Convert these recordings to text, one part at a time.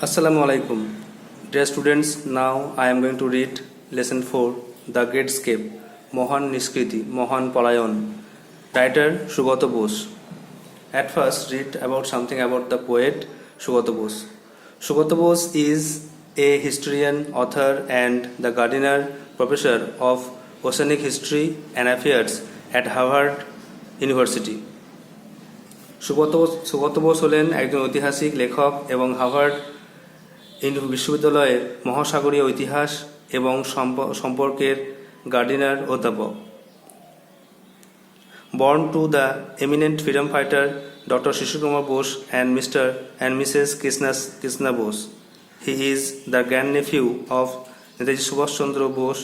Assalamu alaikum. Dear students, now I am going to read lesson 4, The Greatscape, Mohan Niskriti, Mohan Palayan, writer Sugata Bose. At first, read about something about the poet Sugata Bose. Sugata Bose is a historian, author, and the Gardiner Professor of Oceanic History and Affairs at Harvard University. Sugata Bose হলেন একজন ঐতিহাসিক লেখক এবং Harvard বিশ্ববিদ্যালয়ের মহাসাগরীয় ইতিহাস এবং সম্পর্কের গার্ডিনার অধ্যাপক। Born to the eminent freedom fighter Dr. Shishir Kumar Bose and Mr. and Mrs. Krishna Bose, he is the grandnephew of Netaji Subhash Chandra Bose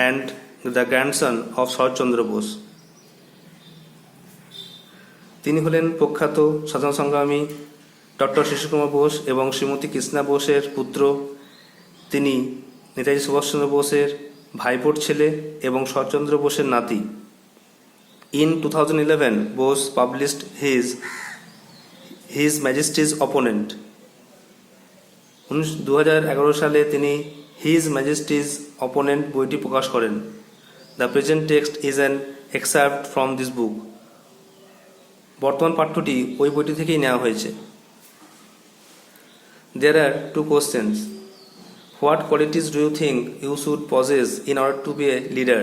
and the grandson of Sharat Chandra Bose. তিনি হলেন প্রখ্যাত স্বাধীনতা সংগ্রামী doctor শিশির কুমার বোস এবং শ্রীমতী কৃষ্ণা বোসের পুত্র। তিনি নেতাজি সুভাষচন্দ্র বোসের ভাইপোর ছেলে এবং শরৎচন্দ্র বোসের নাতি। In 2011, Bose published his Majesty's Opponent. 2011 সালে তিনি His Majesty's Opponent বইটি প্রকাশ করেন। The present text is an excerpt from this book. বর্তমান পাঠ্যটি ওই বইটি থেকেই নেওয়া হয়েছে। There are two questions. What qualities do you think you should possess in order to be a leader?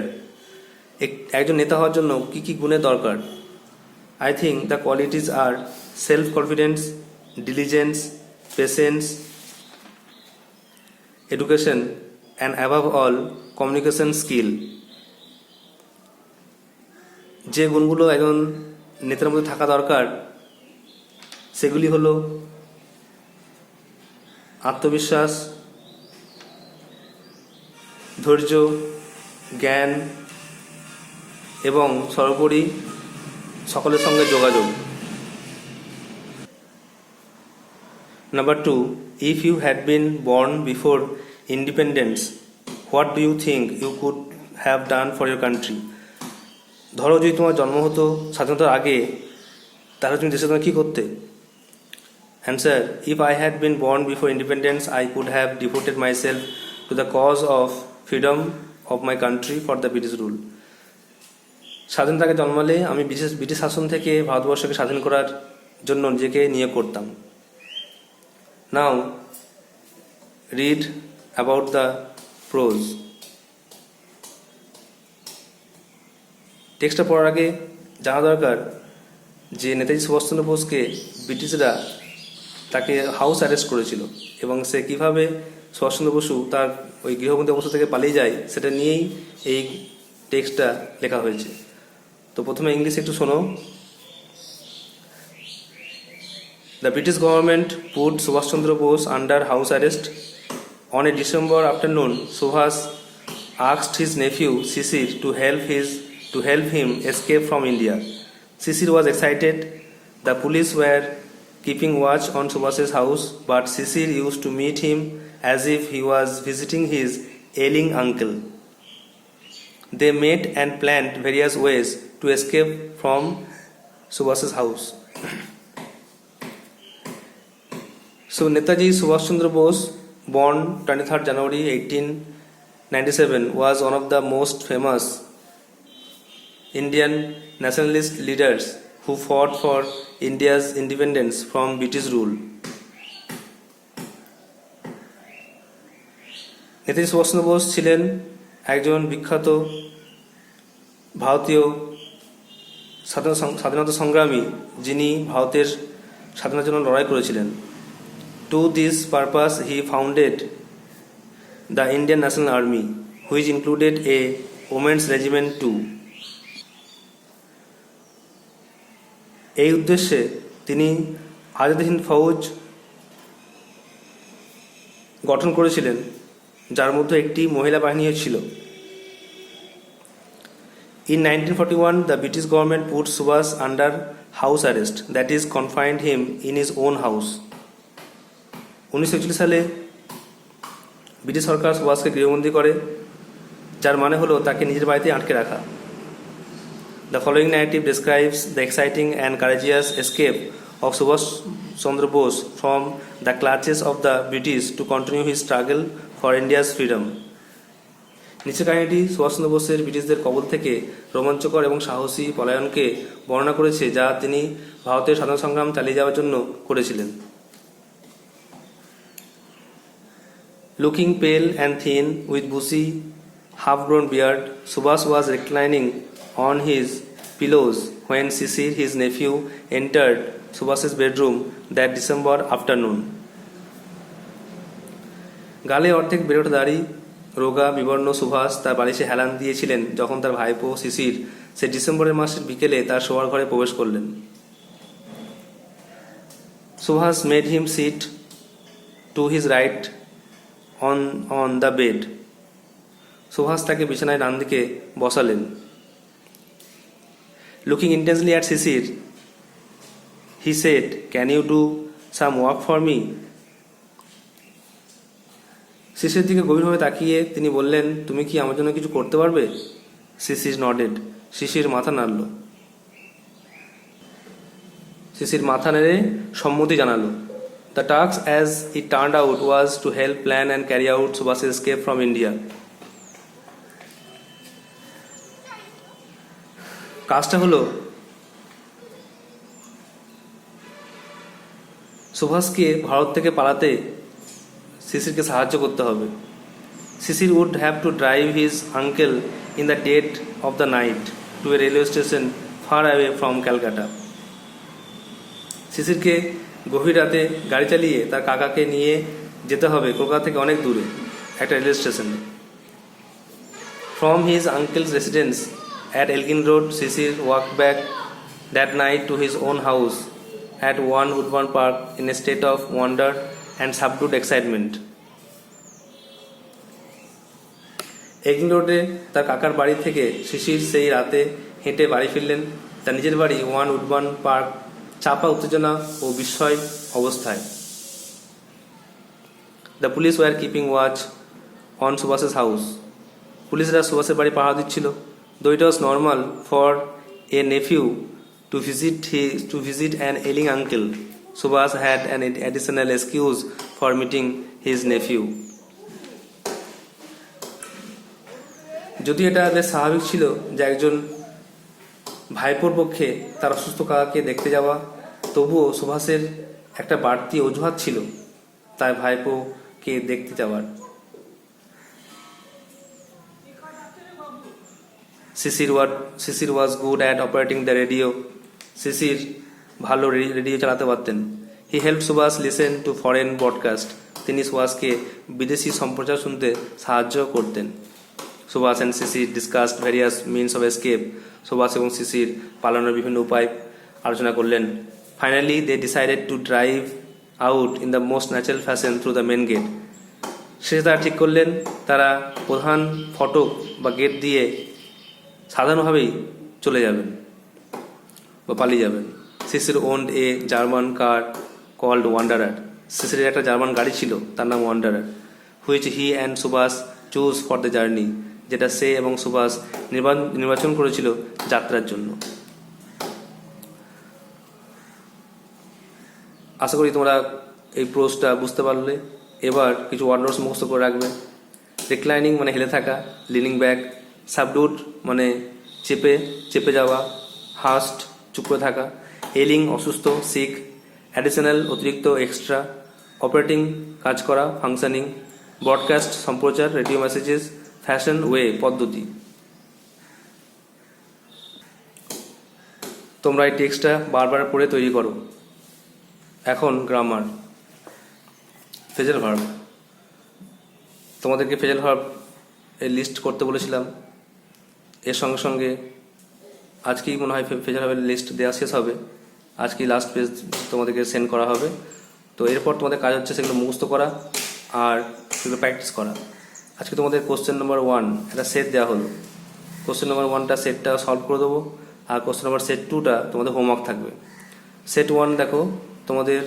একজন নেতা হওয়ার জন্য কি কি গুণের দরকার? I think the qualities are self-confidence, diligence, patience, education, and above all, communication skill. যে গুণগুলো একজন নেতার মধ্যে থাকা দরকার সেগুলি হলো আত্মবিশ্বাস, ধৈর্য, জ্ঞান এবং সর্বোপরি সকলের সঙ্গে যোগাযোগ। Number 2, if you had been born before independence, what do you think you could have done for your country? ধরো যদি তোমার জন্ম হতো স্বাধীনতার আগে, তাহলে তুমি দেশের জন্য কী করতে? Answer, if I had been born before independence, I could have devoted myself to the cause of freedom of my country for the British rule. স্বাধীনতার আগে জন্মালে আমি ব্রিটিশ শাসন থেকে ভারতবর্ষকে স্বাধীন করার জন্য নিজেকে নিয়োগ করতাম। Now, read about the prose. টেক্সটটা পড়ার আগে জানা দরকার যে নেতাজি সুভাষচন্দ্র বোসকে ব্রিটিশরা তাকে হাউস অ্যারেস্ট করেছিল এবং সে কীভাবে সুভাষচন্দ্র বসু তার ওই গৃহবন্দী অবস্থা থেকে পালিয়ে যায় সেটা নিয়েই এই টেক্সটটা লেখা হয়েছে। তো প্রথমে ইংলিশ একটু শোনো। The British government put Subhash Chandra Bose under house arrest. On a December afternoon, Subhash asked his nephew Shishir to help him escape from India. Shishir was excited. The police were keeping watch on Subhash's house, but Shishir used to meet him as if he was visiting his ailing uncle. They met and planned various ways to escape from Subhash's house. So Netaji Subhash Chandra Bose, born 23rd January 1897, was one of the most famous Indian nationalist leaders who fought for India's independence from British rule. Netaji Subhash Chandra Bose ছিলেন একজন বিখ্যাত ভারতীয় স্বাধীনতা সংগ্রামী যিনি ভারতের স্বাধীনতার জন্য লড়াই করেছিলেন। To this purpose, he founded the Indian National Army, which included a women's regiment too. এই উদ্দেশ্যে তিনি আজাদ হিন্দ ফৌজ গঠন করেছিলেন, যার মধ্যে একটি মহিলা বাহিনীও ছিল। In 1941, the British government put Subhash under house arrest, that is, confined him in his own house. 1941 সালে ব্রিটিশ সরকার সুভাষকে গৃহবন্দী করে, যার মানে হলো তাকে নিজের বাড়িতে আটকে রাখা। The following narrative describes the exciting and courageous escape of Subhash Chandra Bose from the clutches of the British to continue his struggle for India's freedom. নিচের কাহিনীটি সুভাষচন্দ্র বোসের ব্রিটিশদের কবল থেকে রোমাঞ্চকর এবং সাহসী পলায়নকে বর্ণনা করেছে, যা তিনি ভারতের স্বাধীনতা সংগ্রাম চালিয়ে যাওয়ার জন্য করেছিলেন। Looking pale and thin, with bushy, half-grown beard, Subhash was reclining on his pillows when Sisir, his nephew, entered Subhash's bedroom that December afternoon. গালে অর্ধেক বেরোট দাড়ি, রোগা বিবর্ণ সুভাষ তার বালিশে হেলান দিয়েছিলেন যখন তার ভাইপো শিশির সে ডিসেম্বরের মাসের বিকেলে তার শোয়ার ঘরে প্রবেশ করলেন। Subhash made him sit to his right on the bed. Subhash তাকে বিছানায় ডান দিকে বসালেন। Looking intensely at Sisir, he said, can you do some work for me? Sisir দিকে গভীরভাবে তাকিয়ে তিনি বললেন, তুমি কি আমার জন্য কিছু করতে পারবে? শিশির নডেড। শিশির মাথা নাড়ল। শিশির মাথা নেড়ে সম্মতি জানালো। The task, as it turned out, was to help plan and carry out Subhash's escape from India. কাজটা হলো সুভাষকে ভারত থেকে পালাতে শিশিরকে সাহায্য করতে হবে। শিশির would have to drive his uncle in the dead of the night to a railway station far away from Calcutta. শিশিরকে গভীর রাতে গাড়ি চালিয়ে তার কাকাকে নিয়ে যেতে হবে কলকাতা থেকে অনেক দূরে একটা রেলওয়ে স্টেশনে। From his uncle's residence at Elgin Road, Sisir walked back that night to his own house at one Woodburn Park in a state of wonder and subdued excitement. Elgin রোডে তার কাকার বাড়ি থেকে শিশির সেই রাতে হেঁটে বাড়ি ফিরলেন তার নিজের বাড়ি ওয়ান উডবার্ন পার্ক, চাপা উত্তেজনা ও বিস্ময় অবস্থায়। The police were keeping watch on Subhash's house. পুলিশরা সুভাষের বাড়ি পাহারা দিচ্ছিল। Though it was normal for a nephew to visit an ailing uncle, Subhash had an additional excuse for meeting his nephew. যদি এটা বেশ স্বাভাবিক ছিল যে একজন ভাইপোর পক্ষে তার অসুস্থ কাকাকে দেখতে যাওয়া, তবুও সুভাষের একটা বাড়তি অজুহাত ছিল তার ভাইপোকে দেখতে যাওয়ার। Sisir was good at operating the radio. Sisir ভালো রেডিও চালাতে পারতেন। He help Subhash listen to foreign broadcast. তিনি সুভাষকে বিদেশি সম্প্রচার শুনতে সাহায্য করতেন। Subhash and Sisir discussed various means of escape. Subhash এবং শিশির পালানোর বিভিন্ন উপায় আলোচনা করলেন। Finally they decided to drive out in the most natural fashion through the main gate. শেষে তারা ঠিক করলেন তারা প্রধান ফটক বা গেট দিয়ে সাধারণভাবেই চলে যাবেন বা পালিয়ে যাবেন। Sisir owned a German car called Wanderer. শিশিরের একটা জার্মান গাড়ি ছিল, তার নাম Wanderer, which he and Subhas choose for the journey, যেটা সে এবং সুভাষ নির্বাচন করেছিল যাত্রার জন্য। আশা করি তোমরা এই প্রোজটা বুঝতে পারলে। এবার কিছু ওয়ার্ড নোটস মুখস্থ করে রাখবে। রিক্লাইনিং মানে হেলে থাকা, লিনিং ব্যাক, সাবডুড মানে চেপে যাওয়া, হাস্ট চুপ করে থাকা, এলিং অসুস্থ, সিক, অ্যাডিশনাল অতিরিক্ত, এক্সট্রা, অপারেটিং কাজ করা, ফাংশনিং, ব্রডকাস্ট সম্প্রচার, রেডিও মেসেজেস, ফ্যাশন ওয়ে পদ্ধতি। তোমরা এই টেক্সটটা বারবার পড়ে তৈরি করো। এখন গ্রামার। Phrasal verb. তোমাদেরকে ফ্রেজাল ভার্ব এর লিস্ট করতে বলেছিলাম। এর সঙ্গে সঙ্গে আজকেই মনে হয় ফ্রেজাল ভার্বের লিস্ট দেওয়া শেষ হবে। আজকেই লাস্ট পেজ তোমাদেরকে সেন্ড করা হবে। তো এরপর তোমাদের কাজ হচ্ছে সেগুলো মুখস্থ করা আর সেগুলো প্র্যাকটিস করা। আজকে তোমাদের কোশ্চেন নম্বর 1 একটা সেট দেওয়া হলো। কোশ্চেন নম্বর 1টা সেটটা সলভ করে দেবো, আর কোশ্চেন নম্বর সেট 2টা তোমাদের হোমওয়ার্ক থাকবে। সেট 1 দেখো, তোমাদের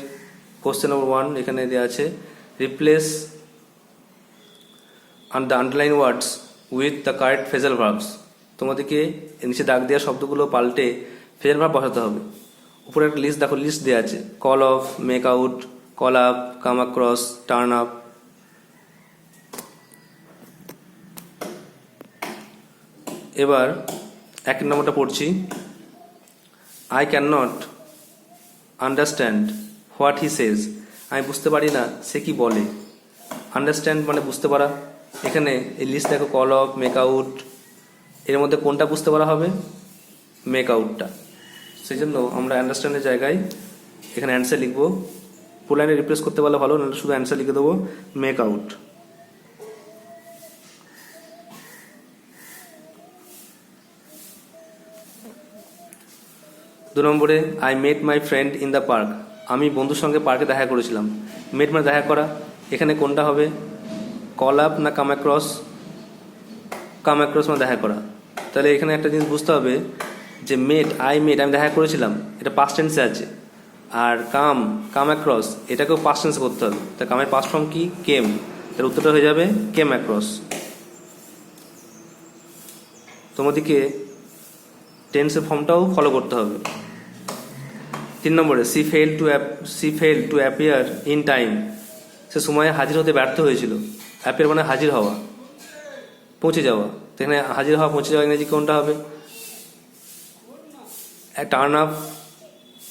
কোশ্চেন নম্বর 1 এখানে দেওয়া আছে, replace and the underline words with the correct phrasal verbs। তোমাদেরকে নিচে দাগ দেওয়া শব্দগুলো পাল্টে ফ্রেজাল ভার্ব বসাতে হবে। উপরে একটা লিস্ট দেখো, লিস্ট দেওয়া আছে, call off, make out, call up, come across, turn up. এবার 1 নম্বরটা পড়ছি। I can not understand what he says. আমি বুঝতে পারি না সে কি বলে। আন্ডারস্ট্যান্ড মানে বুঝতে পারা। এখানে এই লিস্ট দেখো, কল অফ, মেক আউট, এর মধ্যে কোনটা বুঝতে পারা হবে? মেক আউটটা। সেই জন্য আমরা আন্ডারস্ট্যান্ডের জায়গায় এখানে অ্যান্সার লিখবো। পুরো লাইনে রিপ্লেস করতে পারলে ভালো, নাহলে শুধু অ্যান্সার লিখে দেবো মেক আউট। দু নম্বরে, I met my friend in the park. আমি বন্ধুর সঙ্গে পার্কে দেখা করেছিলাম। মেট মানে দেখা করা। এখানে কোনটা হবে? কল আপ না কাম অ্যাক্রস? কাম অ্যাক্রস মানে দেখা করা। তাহলে এখানে একটা জিনিস বুঝতে হবে যে মেট, আই মেট, আমি দেখা করেছিলাম, এটা পাস্ট টেন্সে আছে। আর কাম অ্যাক্রস, এটাকেও পাস্ট টেন্সে করতে হবে। তা কামের পাস্ট ফর্ম কি? কেম। তার উত্তরটা হয়ে যাবে কেম অ্যাক্রস। তোমাদেরকে টেন্সের ফর্মটাও ফলো করতে হবে। 3 নম্বরে, she fail to appear in time. সে সময়ে হাজির হতে ব্যর্থ হয়েছিল। অ্যাপিয়ার মানে হাজির হওয়া, পৌঁছে যাওয়া। এখানে হাজির হওয়া, পৌঁছে যাওয়া ইংরেজি কোনটা হবে? Turn up.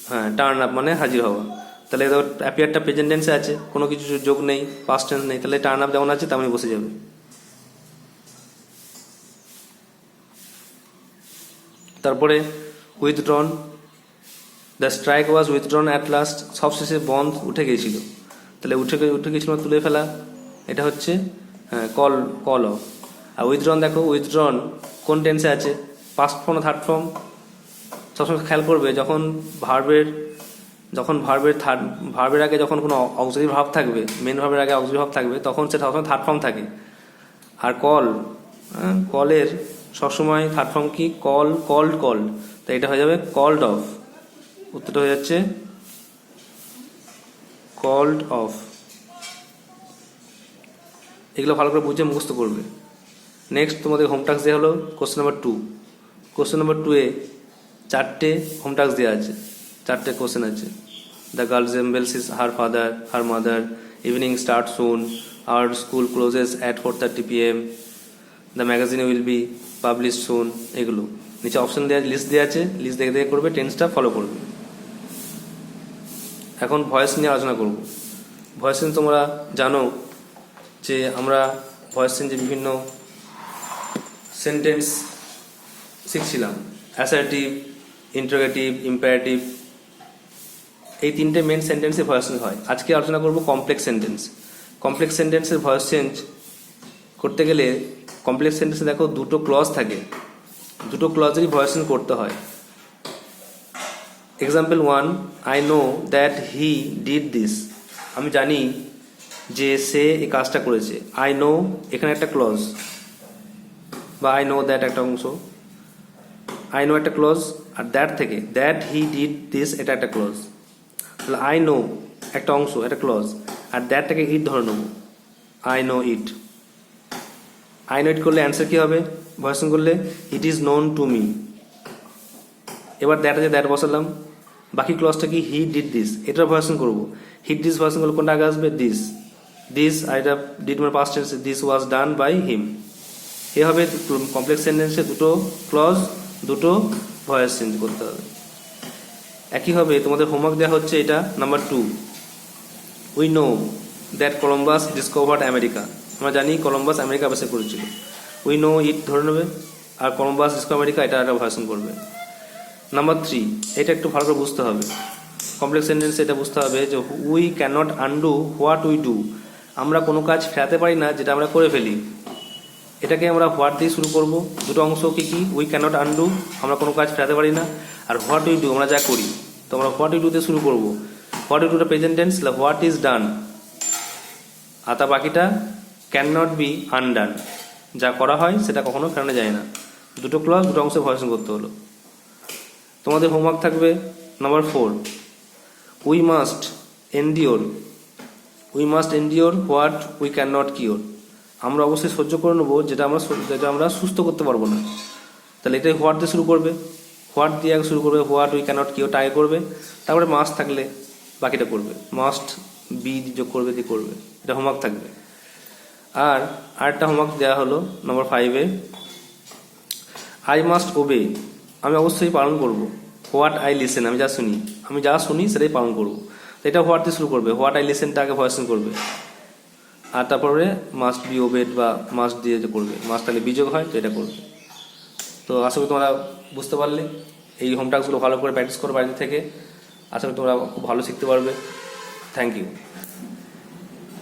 হ্যাঁ, টার্ন আপ মানে হাজির হওয়া। তাহলে অ্যাপিয়ারটা প্রেজেন্ট টেন্সে আছে, কোনো কিছু যোগ নেই, পাস্ট টেন্স নেই। তাহলে টার্ন আপ যেমন আছে তেমনই বসে যাবে। তারপরে withdrawn, the strike was withdrawn at last. সবশেষে বন্ধ উঠে গিয়েছিল। তাহলে উঠে গিয়েছিল তুলে ফেলা, এটা হচ্ছে কল অফ। আর উইথড্রন দেখো, উইথড্রন কোন টেন্সে আছে? পাস্ট ফর্ম না থার্ড ফর্ম? সবসময় খেয়াল করবে যখন ভার্বের আগে যখন কোনো অক্সিলারি ভার্ব থাকবে, মেন ভার্বের আগে অক্সিলারি ভার্ব থাকবে, তখন সেটা সবসময় থার্ড ফর্ম থাকে। আর কলের সবসময় থার্ড ফর্ম কি? কল। তাই এটা হয়ে যাবে কল্ড অফ। উত্তরটা হয়ে যাচ্ছে কল্ড অফ। এগুলো ভালো করে বুঝে মুখস্থ করবে। নেক্সট তোমাদের হোম টাস্ক দেওয়া হলো কোশ্চেন নাম্বার 2। কোশ্চেন নাম্বার 2-এ 4টে হোম টাস্ক দেওয়া আছে, 4টে কোশ্চেন আছে। The girl resembles her father, her mother, evening start soon, our school closes at 4:30 PM, the magazine will be publish soon. এগুলো নিচে অপশন দেওয়া, লিস্ট দেওয়া আছে, লিস্ট দেখে দেখে করবে, টেন্সটা ফলো করবে। এখন ভয়েস নিয়ে আলোচনা করব। ভয়েস নিয়ে তোমরা জানো যে আমরা ভয়েস চেঞ্জে বিভিন্ন সেন্টেন্স শিখছিলাম, অ্যাসার্টিভ, ইন্টারোগেটিভ, ইম্পারেটিভ। এই 3টে মেন সেন্টেন্সে ভয়েস চেঞ্জ হয়। আজকে আলোচনা করব কমপ্লেক্স সেন্টেন্স। কমপ্লেক্স সেন্টেন্সের ভয়েস চেঞ্জ করতে গেলে কমপ্লেক্স সেন্টেন্সে দেখো 2টো ক্লজ থাকে, 2টো ক্লজেরই ভয়েস চেঞ্জ করতে হয়। Example 1, I know that he did this. আমি জানি যে সে এই কাজটা করেছে। আই নো এখানে একটা ক্লজ, বা আই নো দ্যাট একটা অংশ। আই নো একটা ক্লজ, আর দ্যাট থেকে দ্যাট হি ডিড দিস এটা একটা ক্লজ। তাহলে আই নো একটা অংশ, একটা ক্লজ, আর দ্যাটটাকে ইট ধরে নেবো, I know it. I know it করলে অ্যান্সার কী হবে? ভয়েস চেঞ্জ করলে it is known to me. এবার দ্যাট আছে, দ্যাট বসালাম। বাকি ক্লজটা কি? হি ডিড দিস, এটার ভয়েস চেঞ্জ করবো। হি ডিড ভয়েস চেঞ্জ করলে কোনটা আগে আসবে? দিস আর এটা ডিড মানে past tense, this was done by him. এভাবে কমপ্লেক্স সেন্টেন্সে 2টো ক্লজ, 2টো ভয়েস চেঞ্জ করতে হবে। একইভাবে তোমাদের হোমওয়ার্ক দেওয়া হচ্ছে এটা number 2, we know that Columbus discovered America. আমরা জানি কলম্বাস আমেরিকা আবিষ্কার করেছিল। উই নো ইট ধরে নেবে, আর কলম্বাস ডিসকভার আমেরিকা এটা একটা ভয়েস চেঞ্জ করবে। নাম্বার 3, এটা একটু ভালো করে বুঝতে হবে। কমপ্লেক্স সেন্টেন্সে এটা বুঝতে হবে যে we cannot undo what we do. আমরা কোনো কাজ ফেরাতে পারি না যেটা আমরা করে ফেলি। এটাকে আমরা হোয়াট দিয়ে শুরু করব। 2টো অংশ কি কি? উই ক্যানট আনডু, আমরা কোনো কাজ ফেরাতে পারি না, আর হোয়াট উই ডু, আমরা যা করি। তো আমরা হোয়াট উই ডু দিয়ে শুরু করব। হোয়াট উই ডুটা present tense, what is done, আর তা বাকিটা ক্যান নট বি আনডান, যা করা হয় সেটা কখনো ফেরানো যায় না। 2টো ক্লজ, 2টো অংশে ভয়েস করতে হলো। তোমাদের হোমওয়ার্ক থাকবে number 4, we must endure what we can not cure. আমরা অবশ্যই সহ্য করে নেবো যেটা আমরা সুস্থ করতে পারবো না। তাহলে এটাই হোয়াট দিয়ে শুরু করবে। হোয়াট দিয়ে আগে শুরু করবে, হোয়াট উই ক্যানট কি ওটা আগে করবে, তারপরে মাস্ট থাকলে বাকিটা করবে, মাস্ট বি যোগ করবে দিয়ে করবে, এটা হোমওয়ার্ক থাকবে। আর আরেকটা হোমওয়ার্ক দেওয়া হলো নম্বর 5-এ, আই মাস্ট ওবে, আমি অবশ্যই পালন করব। হোয়াট আই লিসেন, আমি যা শুনি সেটাই পালন করব। তো এটা হোয়াট দিয়ে শুরু করবে, হোয়াট আই লিসেনটা আগে ভয়েসন করবে, আর তারপরে মাস্ট বি ওবেড বা মাস্ট দিয়ে যে করবে, মাস্ট থাকলে বিযোগ হয় তো এটা করবে। তো আশা করি তোমরা বুঝতে পারলে। এই হোম টাস্কগুলো ভালো করে প্র্যাকটিস করো বাড়িতে থেকে, আশা করি তোমরা খুব ভালো শিখতে পারবে। Thank you.